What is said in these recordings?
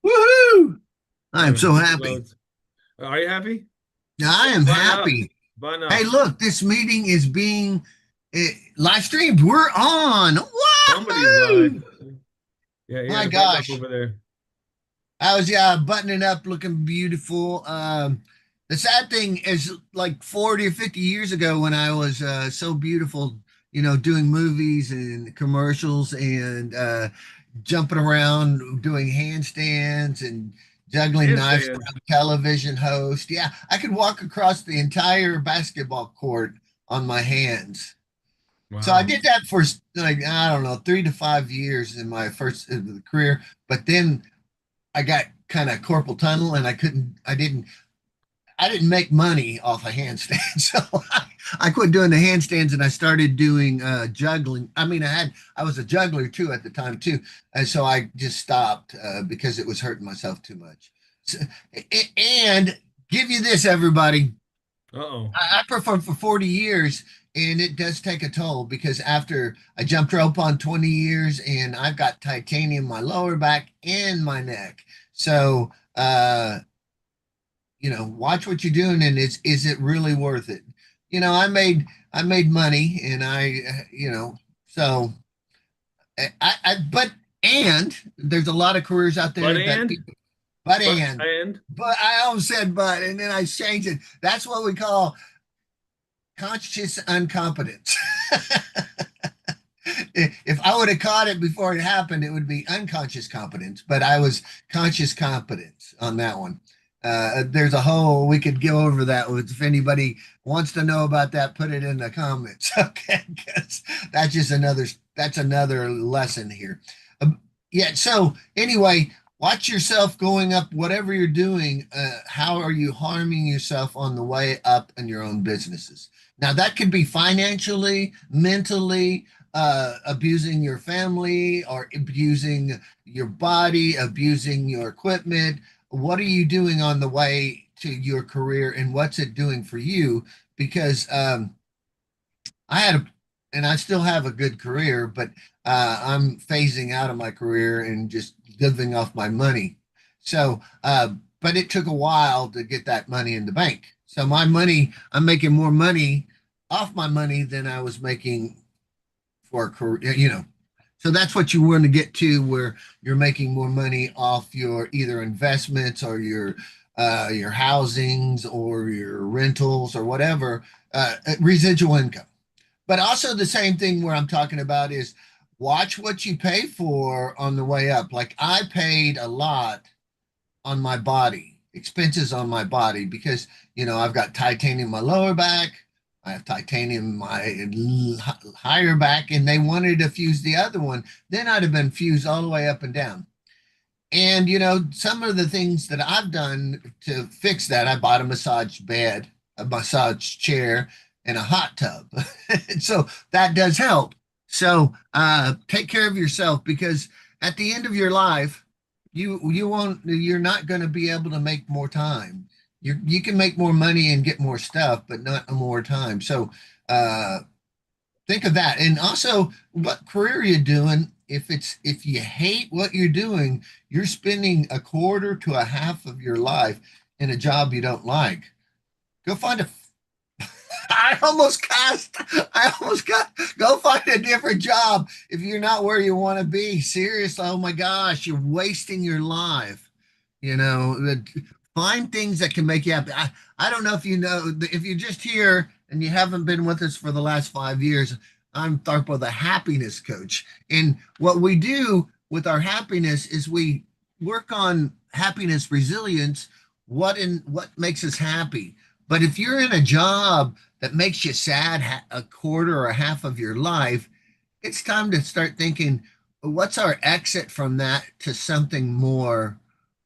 Woohoo! I am Having so beer happy. loads. Are you happy? I am Button up. happy. Button Hey, up. look, this meeting is being live streamed. We're on. Somebody's live. Wahoo! Yeah, My yeah, button up gosh. over there. I was buttoning up, looking beautiful. The sad thing is, like 40 or 50 years ago, when I was so beautiful, doing movies and commercials and jumping around, doing handstands and juggling knives Handstands. around television host. Yeah, I could walk across the entire basketball court on my hands. So I Wow. did that for like, I don't know, 3 to 5 years in my first career. But then I got kind of carpal tunnel and I didn't make money off of handstands. So I quit doing the handstands and I started doing juggling. I mean, I was a juggler too at the time too. And so I just stopped because it was hurting myself too much. So, and give you this, everybody. Uh-oh. I performed for 40 years and it does take a toll because after I jumped rope on 20 years and I've got titanium in my lower back and my neck. So, watch what you're doing and is it really worth it? I made money and so but and there's a lot of careers out But there that and? people, but But and and? but I almost said but and then I changed it. That's what we call conscious incompetence. If I would have caught it before it happened, it would be unconscious competence, but I was conscious competence on that one. There's a whole, we could go over that. If anybody wants to know about that, put it in the comments. Okay. Because that's another lesson here. Yeah. So anyway, watch yourself going up, whatever you're doing. How are you harming yourself on the way up in your own businesses? Now, that could be financially, mentally, abusing your family or abusing your body, abusing your equipment. What are you doing on the way to your career and what's it doing for you? Because I had a, and I still have a good career, but I'm phasing out of my career and just living off my money. So, but it took a while to get that money in the bank. So my money, I'm making more money off my money than I was making for a career. So that's what you want to get to, where you're making more money off your either investments or your housings or your rentals or whatever, residual income. But also the same thing where I'm talking about is watch what you pay for on the way up. Like I paid a lot on my body, expenses on my body because I've got titanium in my lower back, I have titanium in my higher back, and they wanted to fuse the other one. Then I'd have been fused all the way up and down. And some of the things that I've done to fix that, I bought a massage bed, a massage chair, and a hot tub. So that does help. So take care of yourself because at the end of your life, you're not going to be able to make more time. You can make more money and get more stuff, but not more time. So uh, think of that. And also, what career are you doing? If you hate what you're doing, you're spending a quarter to a half of your life in a job you don't like. Go find a I almost cast. I almost got. Go find a different job if you're not where you want to be. Seriously, oh my gosh, you're wasting your life. Find things that can make you happy. I don't know if you're just here and you haven't been with us for the last 5 years. I'm Tharpo, the happiness coach, and what we do with our happiness is we work on happiness resilience. What makes us happy? But if you're in a job that makes you sad a quarter or a half of your life, it's time to start thinking, what's our exit from that to something more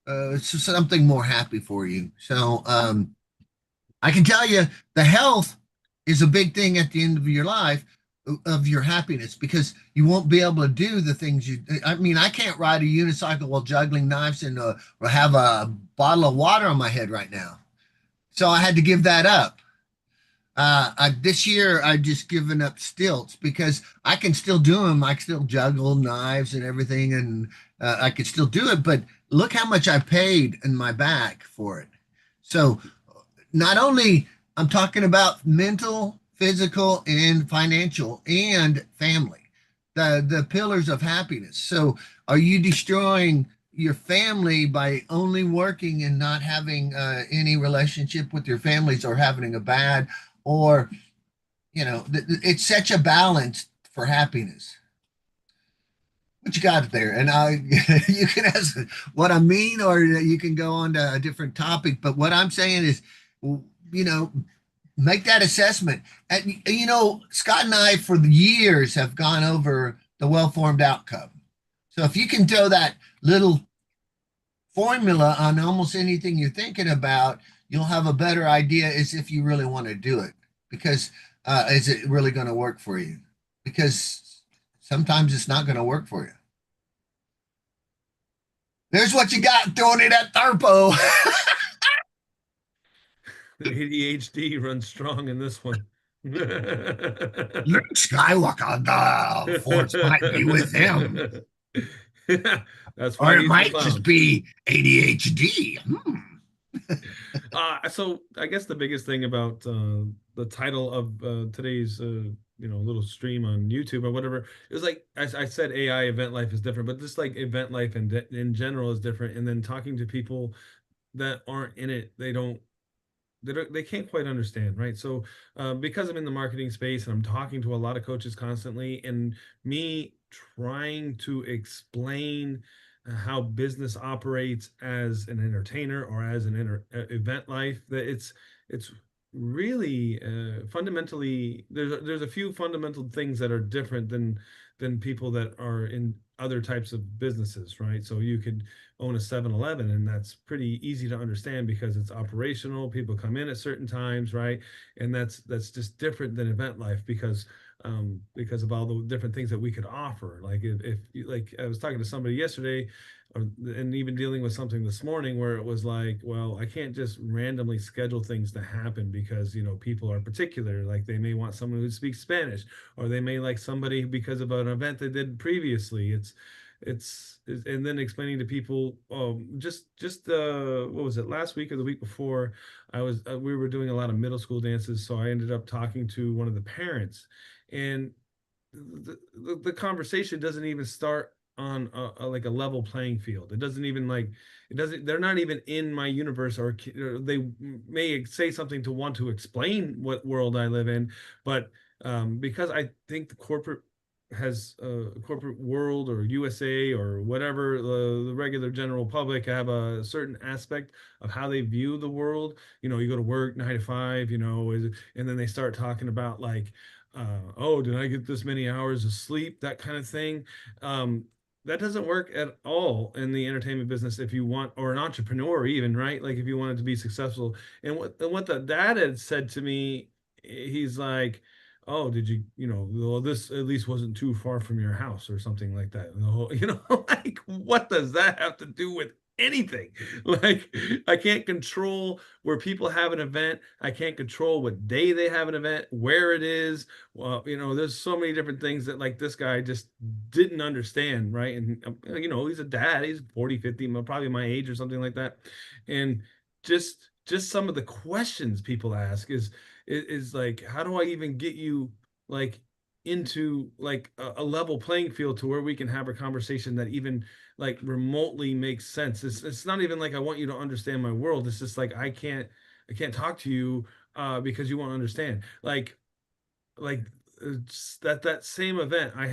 happy for you. So I can tell you the health is a big thing at the end of your life of your happiness because you won't be able to do the things I mean, I can't ride a unicycle while juggling knives and or have a bottle of water on my head right now. So I had to give that up. This year I just given up stilts because I can still do them. I can still juggle knives and everything, and I could still do it, but look how much I paid in my back for it. So not only I'm talking about mental, physical, and financial and family, the pillars of happiness. So are you destroying your family by only working and not having any relationship with your families, or having a bad, or it's such a balance for happiness. What you got there? And I, you can ask what I mean, or you can go on to a different topic. But what I'm saying is, you know, make that assessment. And Scott and I for years have gone over the well-formed outcome. So if you can throw that little formula on almost anything you're thinking about, you'll have a better idea as if you really want to do it. Because is it really going to work for you? Because sometimes it's not going to work for you. There's what you got throwing it at Tharpo. ADHD runs strong in this one. Luke Skywalker, the force might be with him. That's Or why it he's the might just clown. be ADHD. So I guess the biggest thing about the title of today's little stream on YouTube or whatever, it was like I said, AI event life is different, but just like event life in general is different. And then talking to people that aren't in it, they can't quite understand, right? So because I'm in the marketing space and I'm talking to a lot of coaches constantly, and me trying to explain how business operates as an entertainer or as an event life, that it's really fundamentally, there's a few fundamental things that are different than people that are in other types of businesses, right? So you could own a 7-Eleven, and that's pretty easy to understand because it's operational, people come in at certain times, right? And that's just different than event life because of all the different things that we could offer. Like if like I was talking to somebody yesterday, and even dealing with something this morning where it was like, well, I can't just randomly schedule things to happen because people are particular, like they may want someone who speaks Spanish, or they may like somebody because of an event they did previously. And then explaining to people, what was it, last week or the week before, we were doing a lot of middle school dances, so I ended up talking to one of the parents, and the conversation doesn't even start on like a level playing field. It doesn't even like it doesn't they're not even in my universe, or they may say something to want to explain what world I live in, but because I think the corporate world or USA or whatever, the regular general public have a certain aspect of how they view the world. You go to work 9 to 5, and then they start talking about like, oh, did I get this many hours of sleep? That kind of thing. That doesn't work at all in the entertainment business if you want, or an entrepreneur even, right? Like if you wanted to be successful. And what the dad had said to me, he's like, oh, did well, this at least wasn't too far from your house or something like that. And the whole, like, what does that have to do with anything? Like, I can't control where people have an event. I can't control what day they have an event, where it is. Well, there's so many different things that like this guy just didn't understand, right? And he's a dad, he's 40, 50, probably my age or something like that. And just some of the questions people ask is like, how do I even get you like into like a level playing field to where we can have a conversation that even like remotely makes sense? It's not even like I want you to understand my world. It's just like I can't talk to you because you won't understand. Like that same event I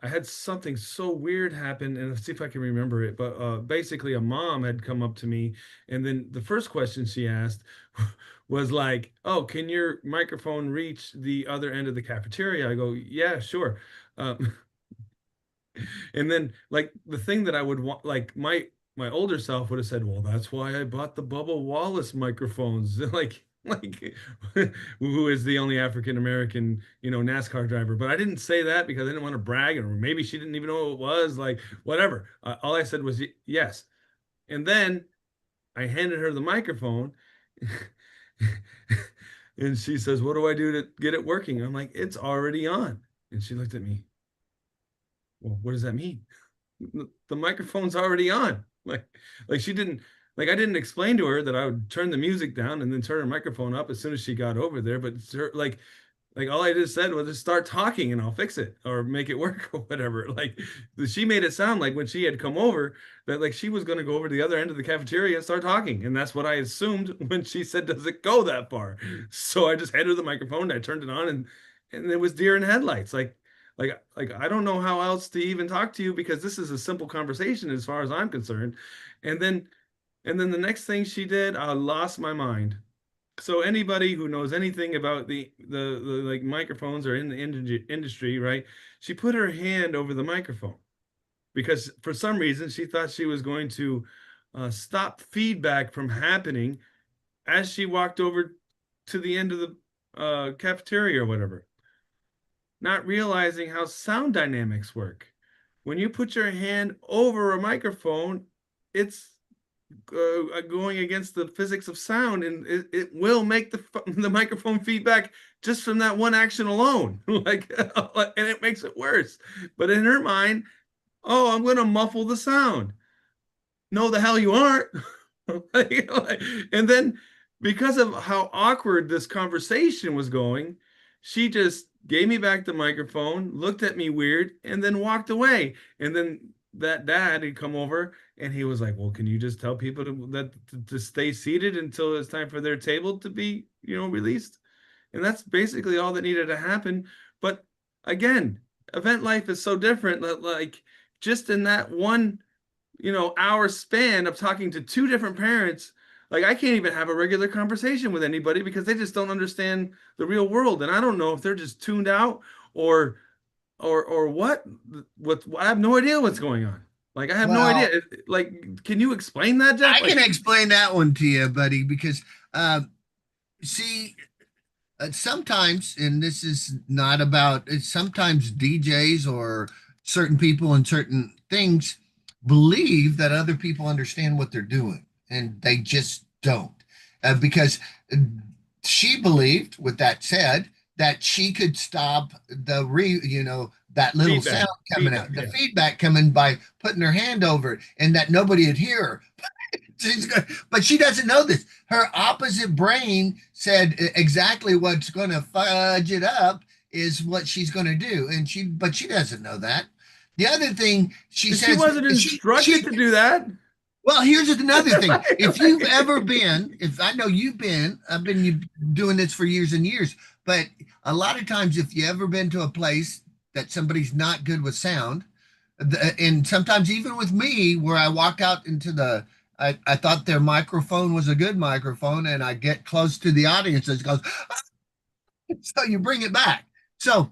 had something so weird happen, and let's see if I can remember it. But basically, a mom had come up to me, and then the first question she asked was like, "Oh, can your microphone reach the other end of the cafeteria?" I go, "Yeah, sure." Um, and then like the thing that I would want, like my older self would have said, "Well, that's why I bought the Bubba Wallace microphones." Like who is the only African American, NASCAR driver. But I didn't say that because I didn't want to brag, or maybe she didn't even know what it was, like whatever. All I said was yes. And then I handed her the microphone. And she says, "What do I do to get it working?" I'm like, "It's already on." And she looked at me, "Well, what does that mean?" the microphone's already on. Like she didn't like I didn't explain to her that I would turn the music down and then turn her microphone up as soon as she got over there. But like all I just said was just start talking and I'll fix it or make it work or whatever. Like she made it sound like when she had come over that like she was going to go over to the other end of the cafeteria and start talking. And that's what I assumed when she said, "Does it go that far?" So I just handed her the microphone, I turned it on, and it was deer in headlights. Like I don't know how else to even talk to you because this is a simple conversation as far as I'm concerned. And then and then the next thing she did, I lost my mind. So anybody who knows anything about the like microphones or in the industry, right? She put her hand over the microphone because for some reason she thought she was going to stop feedback from happening as she walked over to the end of the cafeteria or whatever, not realizing how sound dynamics work. When you put your hand over a microphone, it's going against the physics of sound, and it will make the microphone feedback just from that one action alone. Like, and it makes it worse. But in her mind, oh, I'm going to muffle the sound. No, the hell you aren't. And then because of how awkward this conversation was going, she just gave me back the microphone, looked at me weird, and then walked away. And then that dad had come over and he was like, "Well, can you just tell people to stay seated until it's time for their table to be, released?" And that's basically all that needed to happen. But again, event life is so different that like just in that one hour span of talking to two different parents, like I can't even have a regular conversation with anybody because they just don't understand the real world. And I don't know if they're just tuned out or or what I have no idea what's going on. Like I have no idea. Well, Like, can you explain that, Jeff? I can Like, explain that one to you, buddy, because uh, see, sometimes, and this is not about, it's sometimes DJs or certain people and certain things believe that other people understand what they're doing, and they just don't. Because she believed, with that said, that she could stop that little sound feedback, coming feedback. out, the Yeah. feedback coming by putting her hand over it, and that nobody would hear her. But she doesn't know this. Her opposite brain said exactly what's going to fudge it up is what she's going to do, but she doesn't know that. The other thing she She says, wasn't instructed she to do that. well, here's another thing. If you've ever been, if I know you've been, I've been doing this for years and years, but a lot of times, if you ever been to a place that somebody's not good with sound, and sometimes even with me, where I walk out into I thought their microphone was a good microphone, and I get close to the audience, and it goes, so you bring it back. So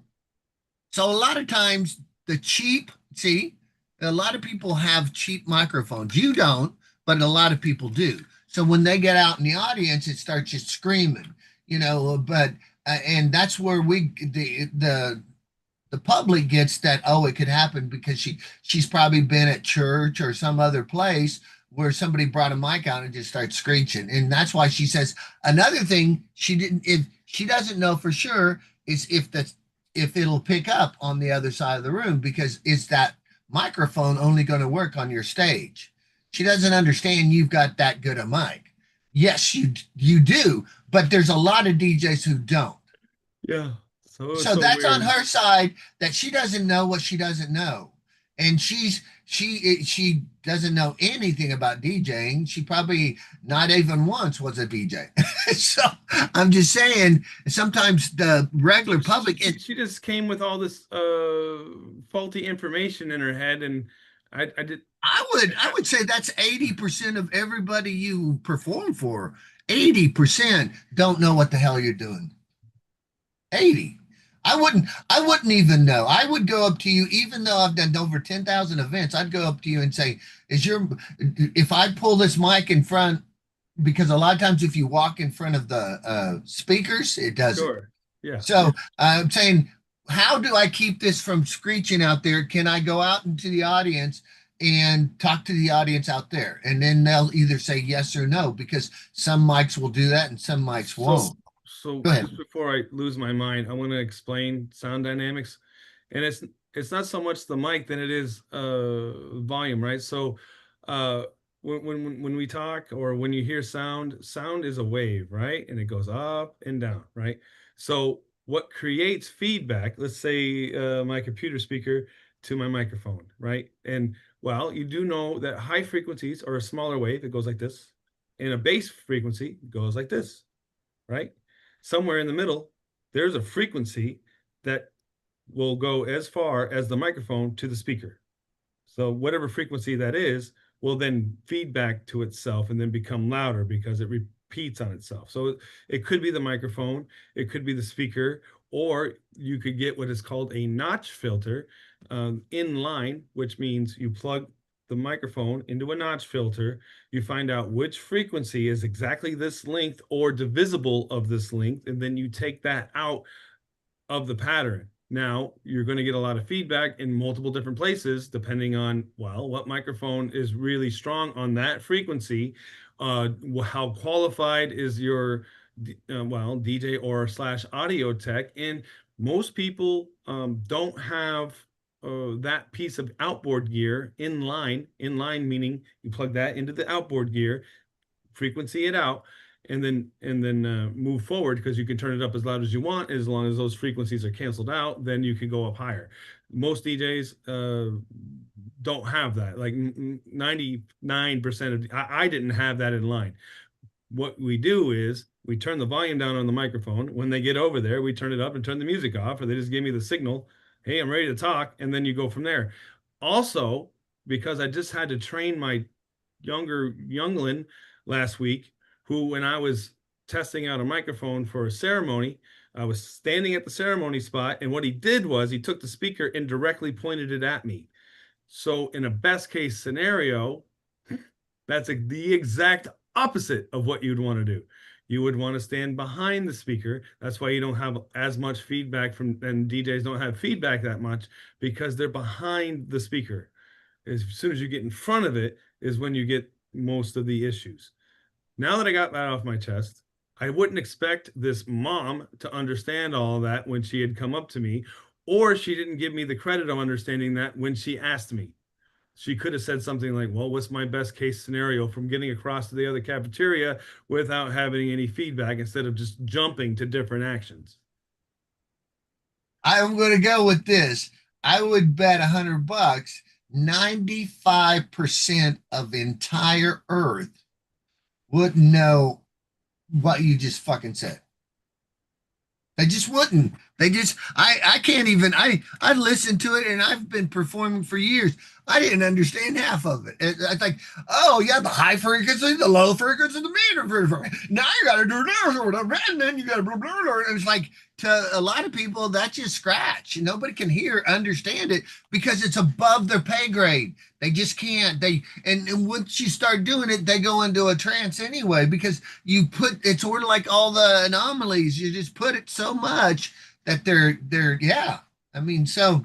so a lot of times the cheap, see, a lot of people have cheap microphones. You don't, but a lot of people do. So when they get out in the audience, it starts just screaming, but and that's where the public gets that, oh, it could happen because she's probably been at church or some other place where somebody brought a mic out and just starts screeching. And that's why she says another thing she didn't if she doesn't know for sure is if it'll pick up on the other side of the room, because is that microphone only going to work on your stage? She doesn't understand you've got that good a mic. Yes, you do, but there's a lot of DJs who don't. Yeah. So So so that's on weird. her side, that she doesn't know what she doesn't know. And she doesn't know anything about DJing. She probably not even once was a DJ. So I'm just saying, sometimes the regular She, public, she, she just came with all this faulty information in her head, and I did. I would say that's 80% of everybody you perform for. 80% don't know what the hell you're doing. 80. I wouldn't even know. I would go up to you, even though I've done over 10,000 events. I'd go up to you and say, if I pull this mic in front, because a lot of times if you walk in front of the speakers, it doesn't. Sure. Yeah. So I'm saying, how do I keep this from screeching out there? Can I go out into the audience and talk to the audience out there? And then they'll either say yes or no, because some mics will do that and some mics So won't. so Go ahead. just before I lose my mind, I want to explain sound dynamics, and it's not so much the mic than it is volume, right? So uh when we talk or when you hear sound, sound is a wave, right? And it goes up and down, right? So what creates feedback, let's say my computer speaker to my microphone, right? And well, you do know that high frequencies are a smaller wave, it goes like this, and a bass frequency goes like this, right? Somewhere in the middle, there's a frequency that will go as far as the microphone to the speaker. So whatever frequency that is will then feed back to itself and then become louder because it repeats on itself. So it could be the microphone, it could be the speaker, or you could get what is called a notch filter in line, which means you plug the microphone into a notch filter, you find out which frequency is exactly this length or divisible of this length, and then you take that out of the pattern. Now, you're going to get a lot of feedback in multiple different places, depending on, well, what microphone is really strong on that frequency, how qualified is your, DJ or slash audio tech. And most people don't have that piece of outboard gear in line meaning you plug that into the outboard gear, frequency it out, and then move forward, because you can turn it up as loud as you want as long as those frequencies are canceled out. Then you can go up higher. Most DJs don't have that. Like 99% of I didn't have that in line. What we do is we turn the volume down on the microphone. When they get over there, we turn it up and turn the music off, or they just give me the signal, hey, I'm ready to talk, and then you go from there. Also, because I just had to train my younger youngling last week, who, when I was testing out a microphone for a ceremony, I was standing at the ceremony spot, and what he did was he took the speaker and directly pointed it at me. So in a best case scenario, that's the exact opposite of what you'd want to do. You would want to stand behind the speaker. That's why you don't have as much feedback from, and DJs don't have feedback that much, because they're behind the speaker. As soon as you get in front of it is when you get most of the issues. Now that I got that off my chest, I wouldn't expect this mom to understand all of that when she had come up to me, or she didn't give me the credit of understanding that when she asked me. She could have said something like, well, what's my best case scenario from getting across to the other cafeteria without having any feedback, instead of just jumping to different actions? I'm going to go with this. I would bet $100, 95% of entire Earth wouldn't know what you just fucking said. They just wouldn't. They just I can't even I listened to it and I've been performing for years. I didn't understand half of it. I think, oh yeah, the high frequency, the low frequency, the medium frequency. Now you gotta do this or whatever, and then you gotta blah, blah, blah. And it's like, to a lot of people, that's just scratch. Nobody can understand it because it's above their pay grade. They just can't. And once you start doing it, they go into a trance anyway, because you put it's sort of like all the anomalies. You just put it so much that they're yeah. I mean, so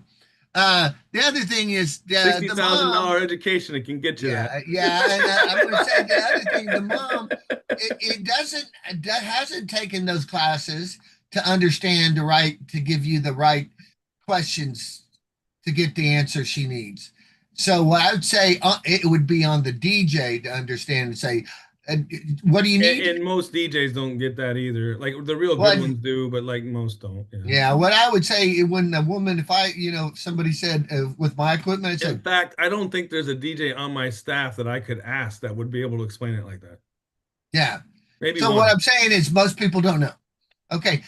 the other thing is Sixty the thousand mom. dollar education, it can get you Yeah, that. yeah, and I'm going to say the other thing. The mom, it doesn't, it hasn't taken those classes to understand the right, to give you the right questions to get the answer she needs. So what I would say, it would be on the DJ to understand and say, uh, what do you need? And most DJs don't get that either. Like the real good What? ones do, but like most don't. Yeah. Yeah, what I would say when a woman, if I, somebody said with my equipment, I In said, fact, I don't think there's a DJ on my staff that I could ask that would be able to explain it like that. yeah. Maybe So what one. I'm saying is most people don't know. Okay,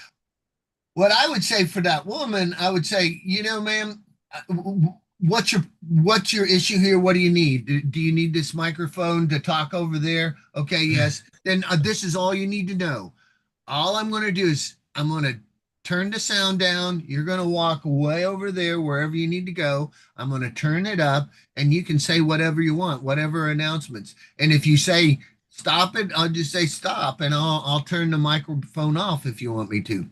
what I would say for that woman, I would say, ma'am, what's your issue here? What do you need? Do you need this microphone to talk over there? Okay, yes. Then this is all you need to know. All I'm going to do is I'm going to turn the sound down. You're going to walk way over there, wherever you need to go. I'm going to turn it up, and you can say whatever you want, whatever announcements. And if you say stop it, I'll just say stop, and I'll turn the microphone off if you want me to.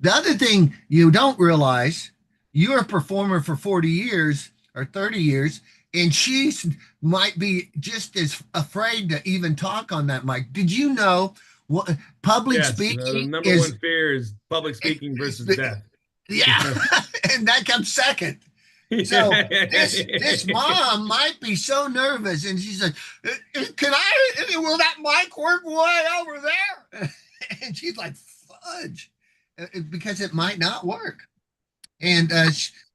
The other thing you don't realize, you're a performer for 40 years or 30 years, and she might be just as afraid to even talk on that mic. Did you know what public Yes, the speaking number one is? fear is public speaking versus death. Yeah, and that comes second. So this Yeah. mom might be so nervous, and she's like, "Can I? Will that mic work way over there?" And she's like, "Fudge," because it might not work. And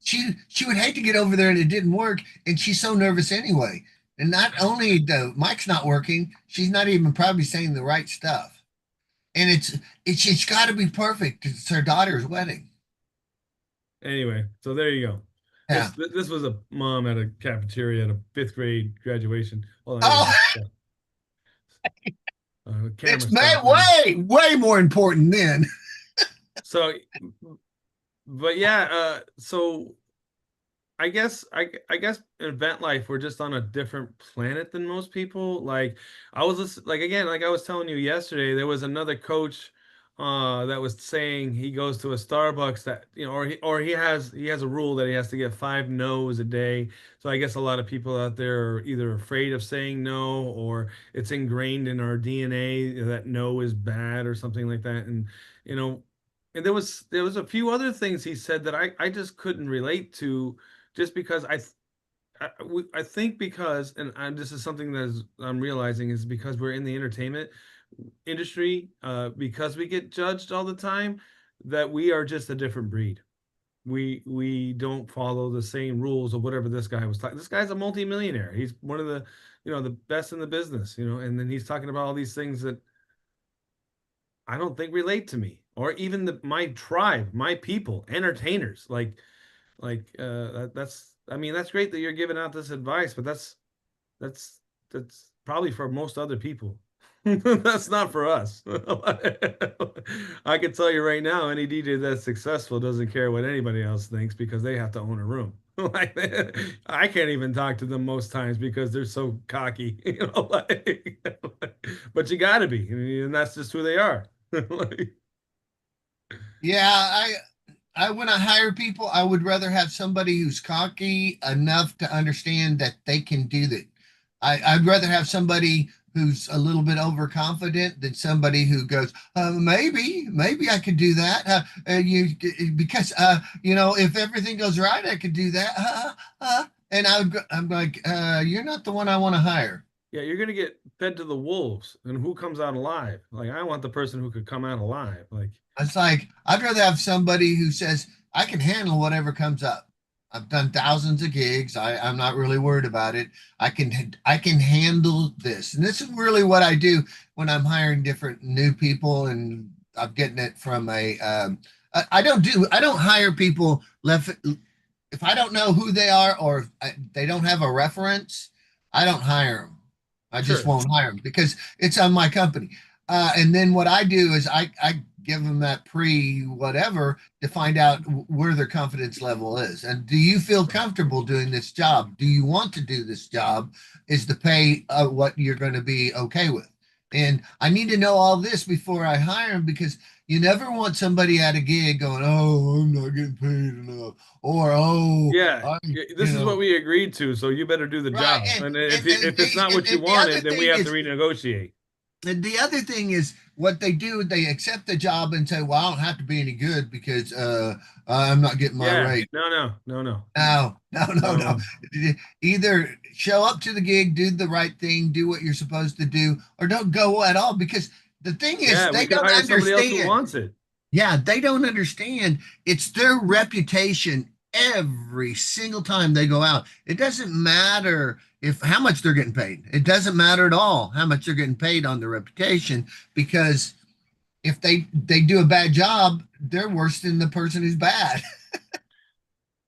she would hate to get over there and it didn't work, and she's so nervous anyway. And not only the mic's not working, she's not even probably saying the right stuff. And it's got to be perfect. It's her daughter's wedding. Anyway, so there you go. Yeah. This was a mom at a cafeteria at a fifth grade graduation. Well, Oh, anyway, so, camera it's stopped now. way more important then. So, but yeah, so I guess in event life we're just on a different planet than most people. Like I was like again, like I was telling you yesterday, there was another coach that was saying he goes to a Starbucks that or he has a rule that he has to get 5 no's a day. So I guess a lot of people out there are either afraid of saying no or it's ingrained in our DNA that no is bad or something like that. And you know, and there was a few other things he said that I just couldn't relate to just because I think because this is something that I'm realizing is because we're in the entertainment industry, because we get judged all the time, that we are just a different breed. We don't follow the same rules of whatever this guy was talking. This guy's a multimillionaire. He's one of the the best in the business, and then he's talking about all these things that I don't think relate to me or even my tribe, my people, entertainers. That's I mean that's great that you're giving out this advice, but that's that's probably for most other people. That's not for us. I can tell you right now, any DJ that's successful doesn't care what anybody else thinks because they have to own a room. Like I can't even talk to them most times because they're so cocky, but you got to be, and that's just who they are. Like, Yeah, I when I hire people, I would rather have somebody who's cocky enough to understand that they can do that. I'd rather have somebody who's a little bit overconfident than somebody who goes, maybe I could do that. Because if everything goes right, I could do that. And I'm like, you're not the one I want to hire. yeah, you're gonna get fed to the wolves, and who comes out alive? Like I want the person who could come out alive. Like It's like I'd rather have somebody who says I can handle whatever comes up. I've done thousands of gigs. I'm not really worried about it. I can handle this, and this is really what I do when I'm hiring different new people, and I'm getting it from a. I don't hire people left if I don't know who they are or if they don't have a reference. I don't hire them. I just sure, won't hire them because it's on my company. And then what I do is I give them that pre whatever to find out where their confidence level is. And do you feel comfortable doing this job? Do you want to do this job? Is the pay what you're going to be okay with? And I need to know all this before I hire them because you never want somebody at a gig going, "Oh, I'm not getting paid enough," or "Oh, yeah, I, you this is what know." we agreed to, so you better do the Right. job. And And if it's not what you the other wanted, then we thing have to is, renegotiate. what they do, they accept the job and say, "Well, I don't have to be any good because I'm not getting my Yeah, rate." no, No, no, no, no. no. Either show up to the gig, do the right thing, do what you're supposed to do, or don't go at all because the thing is, Yeah, we they can don't hire somebody else who understand. wants it. Yeah, they don't understand. It's their reputation every single time they go out. It doesn't matter if how much they're getting paid. It doesn't matter at all how much they're getting paid on their reputation because if they do a bad job, they're worse than the person who's bad.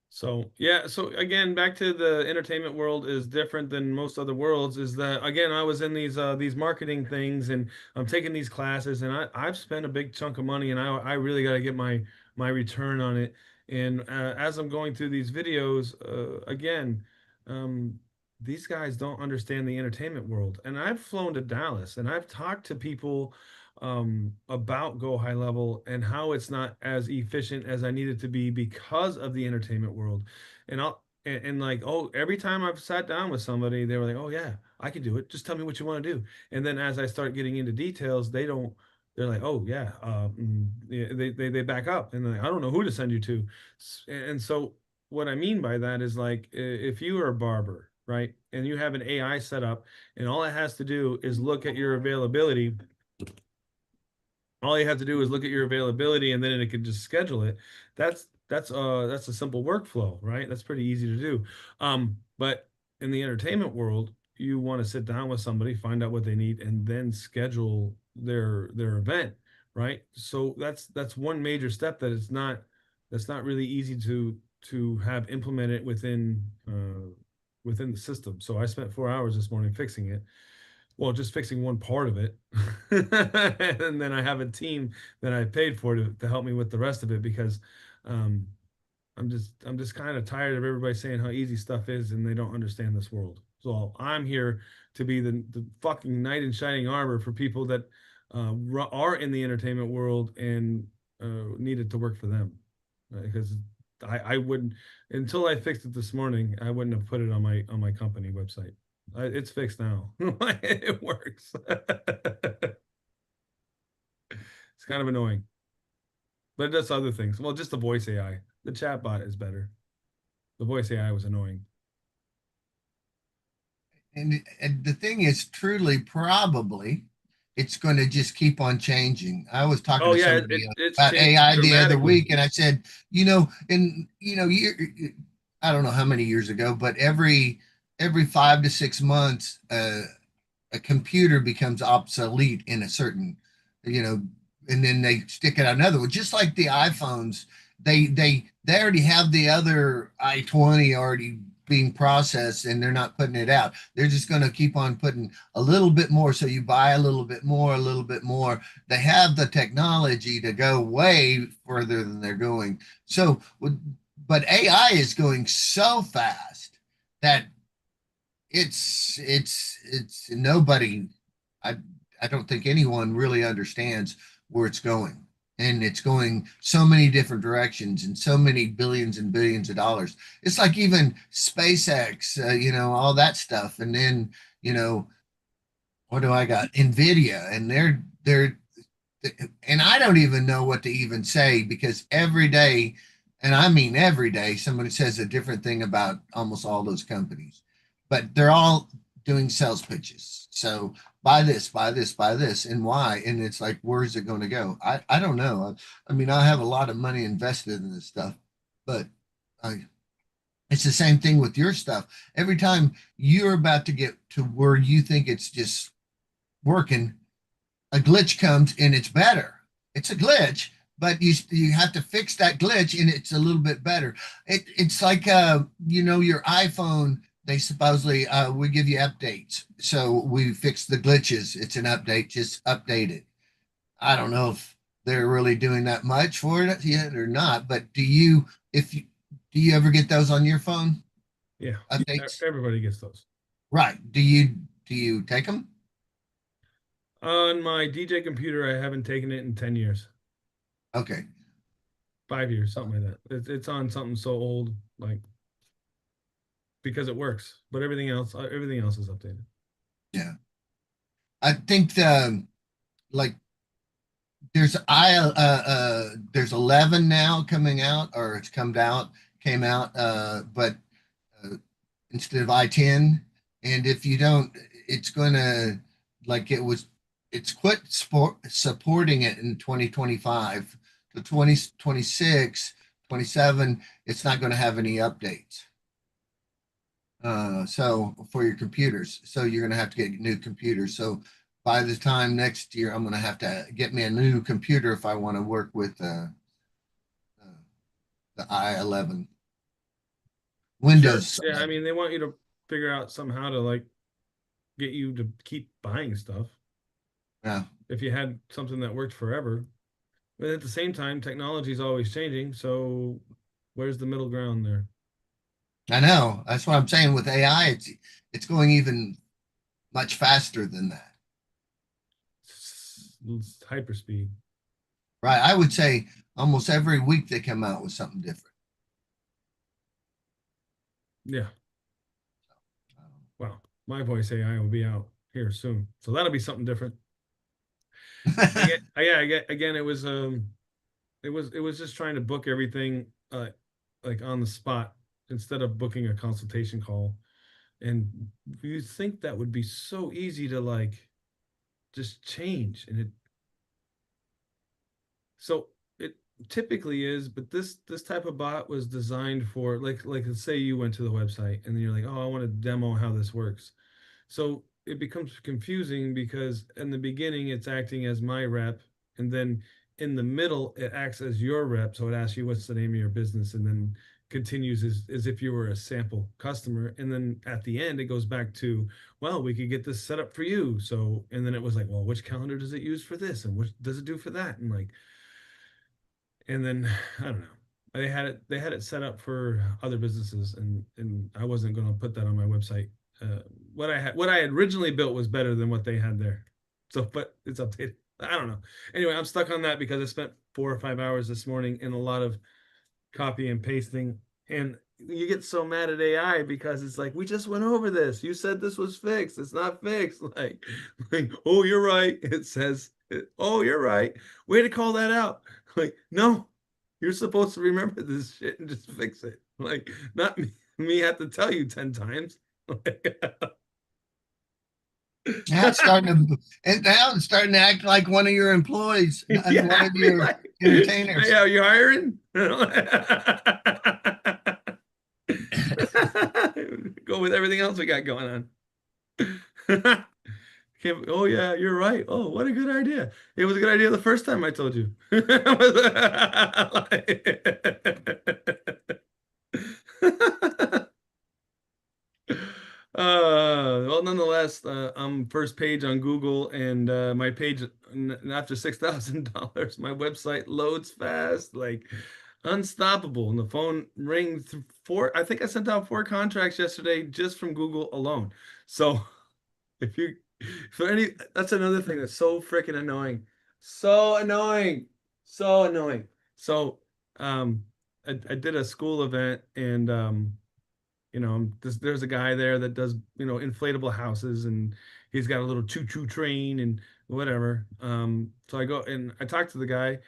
So yeah, so again, back to the entertainment world is different than most other worlds. Is that again, I was in these marketing things, and I'm taking these classes, and I've spent a big chunk of money, and I really got to get my return on it. And as I'm going through these videos, again, um, these guys don't understand the entertainment world. And I've flown to Dallas, and I've talked to people about Go High Level and how it's not as efficient as I need it to be because of the entertainment world. And like, oh, every time I've sat down with somebody, they were like, oh yeah, I can do it. Just tell me what you want to do. And then as I start getting into details, they're like, oh yeah, yeah, they back up and they're like, I don't know who to send you to. And so what I mean by that is like if you are a barber, right, and you have an AI set up, and all it has to do is look at your availability. All you have to do is look at your availability, and then it can just schedule it. That's a simple workflow, right? That's pretty easy to do. But in the entertainment world, you want to sit down with somebody, find out what they need, and then schedule their event, right? So that's one major step that's not really easy to have implemented within the system. So I spent 4 hours this morning fixing it, well, just fixing one part of it. And then I have a team that I paid for to help me with the rest of it, because um, I'm just kind of tired of everybody saying how easy stuff is and they don't understand this world. So I'm here to be the fucking knight in shining armor for people that are in the entertainment world and need it to work for them. Because I wouldn't, until I fixed it this morning, I wouldn't have put it on my company website. It's fixed now. It works. It's kind of annoying, but it does other things. Well, just the voice AI. The chat bot is better. The voice AI was annoying. And the thing is, truly, probably, it's going to just keep on changing. I was talking Oh to yeah, somebody it's about changed AI the other dramatically. week, and I said, I don't know how many years ago, but every 5 to 6 months, a computer becomes obsolete in a certain, you know, and then they stick it on another one. Just like the iPhones, they already have the other i20 already being processed, and they're not putting it out. They're just going to keep on putting a little bit more. So you buy a little bit more, a little bit more. They have the technology to go way further than they're going. So, but AI is going so fast that it's nobody. I I don't think anyone really understands where it's going, and it's going so many different directions and so many billions and billions of dollars. It's like even SpaceX, all that stuff, and then you know what do I got? Nvidia, and they're and I don't even know what to even say because every day, and I mean every day, somebody says a different thing about almost all those companies, but they're all doing sales pitches. So buy this, buy this, buy this, and why? And it's like, where's it going to go? I don't know. I mean, I have a lot of money invested in this stuff, but I, it's the same thing with your stuff. Every time you're about to get to where you think it's just working, a glitch comes and it's better. It's a glitch, but you have to fix that glitch and it's a little bit better. It's like your iPhone. They supposedly we give you updates, so we fix the glitches. It's an update, just update it. I don't know if they're really doing that much for it yet or not. But if you, do you ever get those on your phone Yeah, updates? everybody gets those. Right. Do you take them? On my DJ computer, I haven't taken it in 10 years, Okay. 5 years, something like that. It's on something so old, like, because it works, but everything else is updated. Yeah. I think like there's 11 now coming out, or it's come out came out, but uh, instead of i10. And if you don't, it's gonna, like it was, it's quit supporting it in 2025 to 2026, 27. It's not going to have any updates. So for your computers, so you're going to have to get new computers. So by the time next year, I'm going to have to get me a new computer if I want to work with uh, the i11 Sure. Windows Yeah, I 11. mean, they want you to figure out somehow to like get you to keep buying stuff Yeah, if you had something that worked forever. But at the same time, technology is always changing, so where's the middle ground there? I know. That's what I'm saying with AI. It's going even much faster than that. It's hyperspeed. Right. I would say almost every week they come out with something different. Yeah. Wow. My voice AI will be out here soon. So that'll be something different. Yeah, again, it was just trying to book everything like on the spot instead of booking a consultation call. And you think that would be so easy to like just change, and so it typically is, but this type of bot was designed for like let's say you went to the website and then you're like, oh, I want to demo how this works. So it becomes confusing because in the beginning it's acting as my rep, and then in the middle it acts as your rep. So it asks you what's the name of your business, and then continues as if you were a sample customer. And then at the end it goes back to, well, we could get this set up for you. So and then it was like, well, which calendar does it use for this, and what does it do for that? And like, and then I don't know. They had it set up for other businesses, and I wasn't going to put that on my website. What I had originally built was better than what they had there. So, but it's updated. I don't know. Anyway, I'm stuck on that because I spent 4 or 5 hours this morning in a lot of copy and pasting, and you get so mad at AI because it's like, we just went over this. You said this was fixed. It's not fixed. Like, oh, you're right. It says, oh, you're right. Way to call that out. Like, no, you're supposed to remember this shit and just fix it. Like, not me have to tell you 10 times. Now it's starting to, and now it's starting to act like one of your employees and one Yeah, of I mean, your like, hey, entertainers. are you hiring? Go with everything else we got going on. Oh yeah, you're right. Oh, what a good idea. It was a good idea the first time I told you. Well, nonetheless, I'm first page on Google, and my page after $6,000, my website loads fast, like unstoppable. And the phone rings four. I think I sent out 4 contracts yesterday just from Google alone. So if you for any, that's another thing that's so freaking annoying. So annoying. So annoying. So I did a school event, and there's a guy there that does, inflatable houses, and he's got a little choo-choo train and whatever. So I go and I talk to the guy,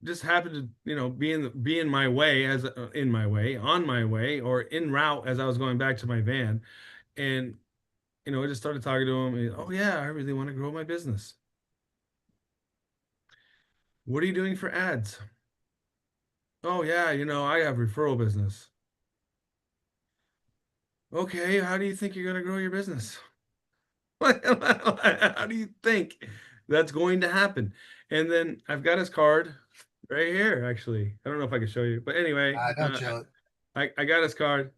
just happened to, be in my way, as in my way, on my way, or en route as I was going back to my van. And I just started talking to him. And, oh yeah, I really want to grow my business. What are you doing for ads? Oh yeah, I have referral business. Okay, how do you think you're going to grow your business? How do you think that's going to happen? And then I've got his card right here, actually. I don't know if I can show you, but anyway, I don't show it. I got his card.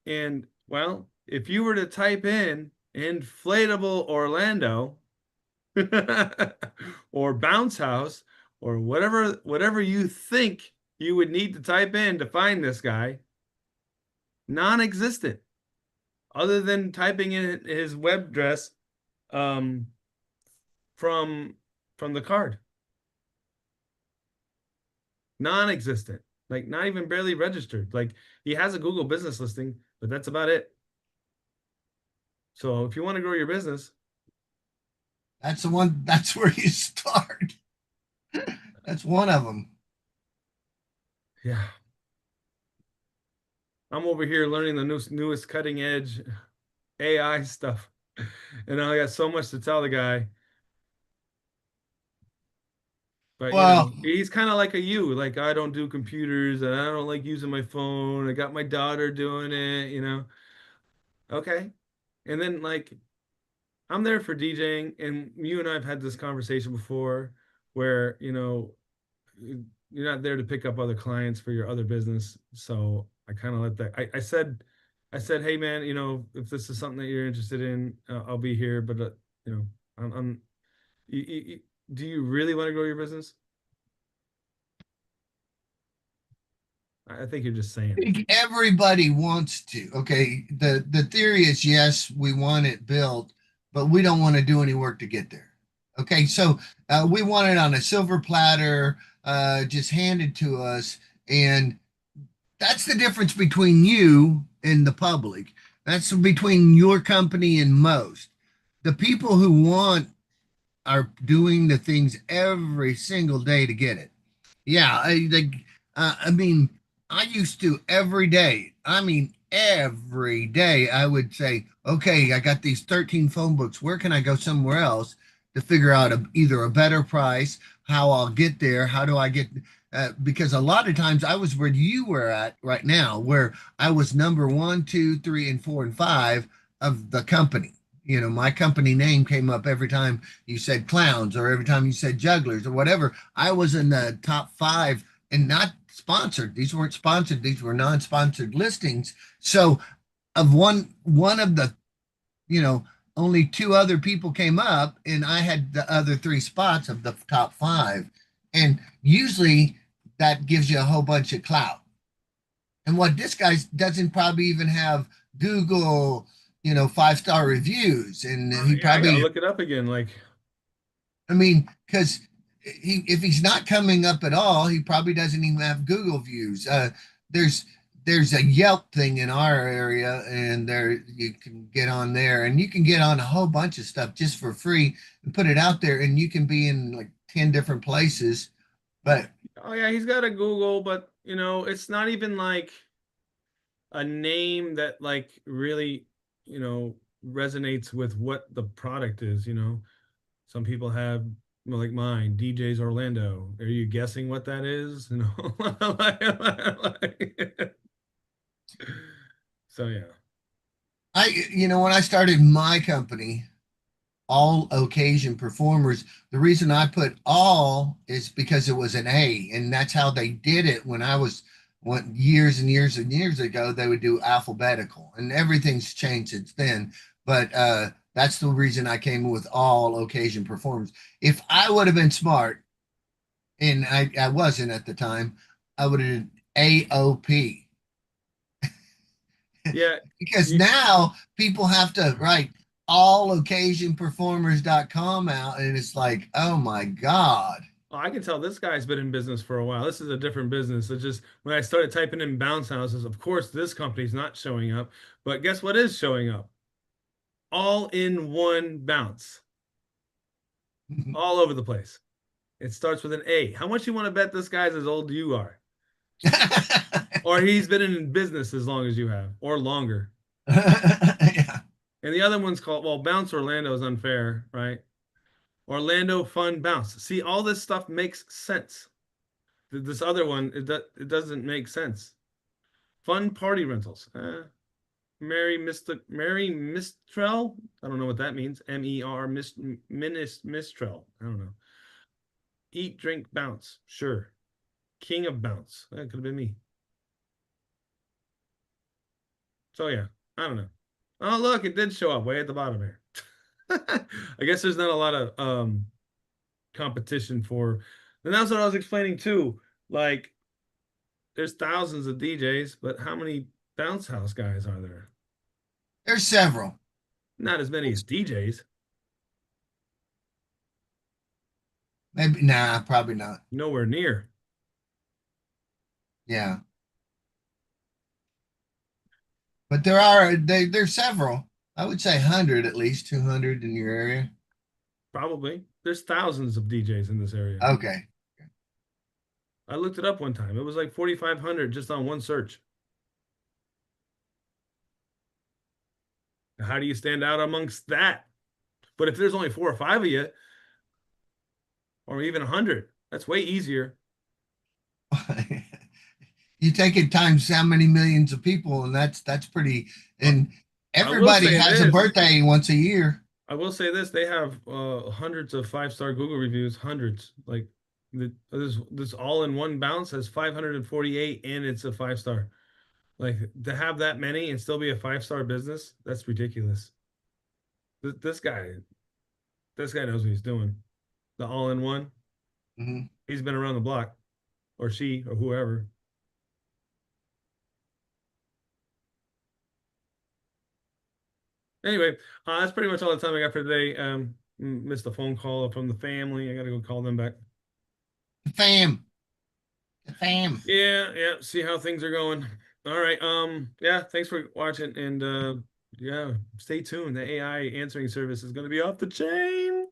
And well, if you were to type in inflatable Orlando or bounce house or whatever you think you would need to type in to find this guy, non-existent, other than typing in his web address, um, from the card. Non-existent. Like, not even barely registered. Like, he has a Google business listing, but that's about it. So if you want to grow your business, That's the one. That's where you start. That's one of them. yeah, I'm over here learning the newest cutting edge AI stuff. And I got so much to tell the guy. But Well, he's kind of like a you. Like, I don't do computers and I don't like using my phone. I got my daughter doing it. Okay. And then, like, I'm there for DJing, and you and I have had this conversation before where, you're not there to pick up other clients for your other business. So I kind of let that. I said, hey man, if this is something that you're interested in, I'll be here. But you know, I'm you, do you really want to grow your business? I think you're just saying I it. think everybody wants to. Okay, the theory is yes, we want it built, but we don't want to do any work to get there. Okay, so we want it on a silver platter, just handed to us, and that's the difference between you and the public. That's between your company and most. The people who want are doing the things every single day to get it. Yeah, I like. I mean, I used to every day. I mean, every day I would say, okay, I got these 13 phone books. Where can I go somewhere else to figure out either a better price, how I'll get there, how do I get, because a lot of times I was where you were at right now, where I was number one, two, three, and four, and five of the company. You know, my company name came up every time you said clowns or every time you said jugglers or whatever. I was in the top five and not sponsored. These weren't sponsored. These were non-sponsored listings. So of one of the, you know, only two other people came up and I had the other three spots of the top five. And usually that gives you a whole bunch of clout. And what this guy doesn't probably even have Google, five-star reviews. And he Yeah, I gotta probably, look it up again. Like, I mean, because if he's not coming up at all, he probably doesn't even have Google views. There's there's a Yelp thing in our area, and there you can get on there, and you can get on a whole bunch of stuff just for free and put it out there, and you can be in like 10 different places. But oh yeah, he's got a Google, but it's not even like a name that like really, resonates with what the product is. Some people have, like mine, DJ's Orlando. Are you guessing what that is? So yeah. when I started my company, all occasion performers. The reason I put all is because it was an A, and that's how they did it when I was years and years and years ago. They would do alphabetical, and everything's changed since then. But that's the reason I came with all occasion performers. If I would have been smart, and I wasn't at the time, I would have AOP Yeah, because you, now people have to write alloccasionperformers.com out, and it's like, oh my god. I can tell this guy's been in business for a while. This is a different business. It's just when I started typing in bounce houses, of course, this company's not showing up. But guess what is showing up? All in one bounce, all over the place. It starts with an A. How much you want to bet this guy's as old as you are? Or he's been in business as long as you have, or longer. Yeah. And the other one's called, well, Bounce Orlando is unfair, right? Orlando Fun Bounce. See, all this stuff makes sense. This other one, it doesn't make sense. Fun party rentals. Mary Mistrell. I don't know what that means. MER Mistrell. I don't know. Eat, drink, bounce. Sure. King of bounce. That could have been me. So yeah, I don't know. Oh look, it did show up way at the bottom here. I guess there's not a lot of competition for. And that's what I was explaining too. Like, there's thousands of DJs, but how many bounce house guys are there? There's several. Not as many as DJs. Maybe, nah, probably not. Nowhere near. Yeah. But there's several. I would say 100, at least 200 in your area. Probably. There's thousands of DJs in this area. Okay. I looked it up one time. It was like 4,500 just on one search. How do you stand out amongst that? But if there's only four or five of you, or even 100, that's way easier. You take it times how many millions of people, and that's pretty. Uh, And I will everybody say has a this. birthday once a year. I will say this. They have hundreds of five-star Google reviews, hundreds. Like this all in one bounce has 548 and it's a five-star. Like, to have that many and still be a five-star business, that's ridiculous. This guy, this guy knows what he's doing. The all in one. Mhm. He's been around the block, or she, or whoever. Anyway, that's pretty much all the time I got for today. Missed a phone call from the family. I got to go call them back. The fam, the fam. Yeah, yeah. See how things are going. All right. Yeah. Thanks for watching, and yeah, stay tuned. The AI answering service is going to be off the chain.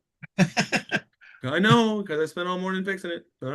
I know, because I spent all morning fixing it. All right.